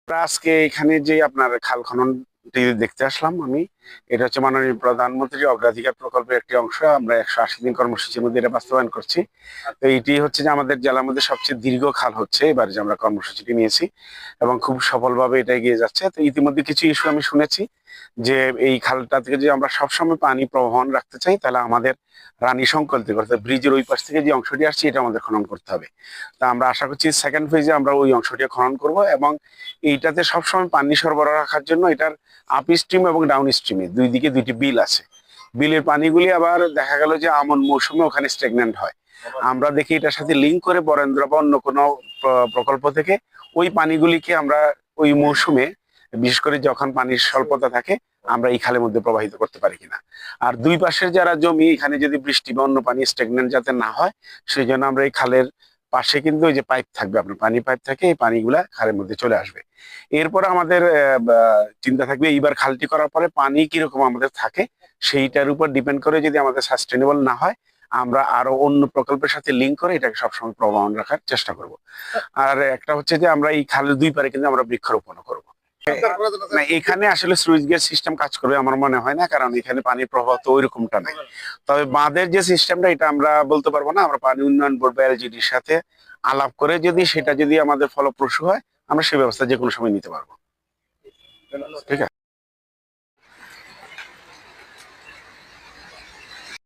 আজকে এখানে যে আপনার খাল খননটি দেখতে আসলাম আমি, এটা হচ্ছে মাননীয় প্রধানমন্ত্রী অগ্রাধিকার প্রকল্পের একটি অংশ। আমরা 180 দিন কর্মসূচির মধ্যে এটা বাস্তবায়ন করছি। তো এইটি হচ্ছে যে আমাদের জেলার মধ্যে সবচেয়ে দীর্ঘ খাল হচ্ছে এবার যে আমরা কর্মসূচিটি নিয়েছি, এবং খুব সফলভাবে এটা এগিয়ে যাচ্ছে। তো ইতিমধ্যে কিছু ইস্যু আমি শুনেছি যে এই খালটা থেকে যদি আমরা সবসময় পানি প্রবহমান রাখতে চাই, তাহলে আমাদের রানী সংকল্প করতে ব্রিজের ওই পাশ থেকে যে অংশটি আসছে এটা আমাদের খনন করতে হবে। তা আমরা আশা করছি সেকেন্ড ফেজে আমরা ওই অংশটি খনন করব, এবং এইটাতে সবসময় পানি সরবরাহ রাখার জন্য এটার আপ স্ট্রিম এবং ডাউন স্ট্রিমে দুই দিকে দুইটি বিল আছে। বিলের পানিগুলি আবার দেখা গেল যে আমন মৌসুমে ওখানে স্টেগন্যান্ট হয়। আমরা দেখি এটার সাথে লিঙ্ক করে বরেন্দ্র বা অন্য কোনো প্রকল্প থেকে ওই পানিগুলিকে আমরা ওই মৌসুমে, বিশেষ করে যখন পানির স্বল্পতা থাকে, আমরা এই খালের মধ্যে প্রবাহিত করতে পারি কিনা। আর দুই পাশের যারা জমি, এখানে যদি বৃষ্টি বা অন্য পানি স্টেগন্যান্ট যাতে না হয়, সেই জন্য আমরা এই খালের পাশে কিন্তু ওই যে পাইপ থাকবে, আপনার পানি পাইপ থাকে, এই পানিগুলা খালের মধ্যে চলে আসবে। এরপর আমাদের চিন্তা থাকবে এইবার খালটি করার পরে পানি কিরকম আমাদের থাকে, সেইটার উপর ডিপেন্ড করে যদি আমাদের সাস্টেনেবল না হয়, আমরা আরো অন্য প্রকল্পের সাথে লিঙ্ক করে এটাকে সবসময় প্রবহমান রাখার চেষ্টা করব। আর একটা হচ্ছে যে আমরা এই খালের দুই পারে কিন্তু আমরা বৃক্ষরোপণ করব। না, এখানে আসলে সুইচ গেট সিস্টেম কাজ করবে আমার মনে হয় না, কারণ এখানে পানির প্রবাহ তো ওই রকমটা নাই। তবে বাঁধের যে সিস্টেমটা, এটা আমরা বলতে পারবো না। আমরা পানি উন্নয়ন বোর্ড বা এলজিডির সাথে আলাপ করে যদি সেটা যদি আমাদের ফলপ্রসূ হয়, আমরা সেই ব্যবস্থা যে কোনো সময় নিতে পারবো। ঠিক আছে।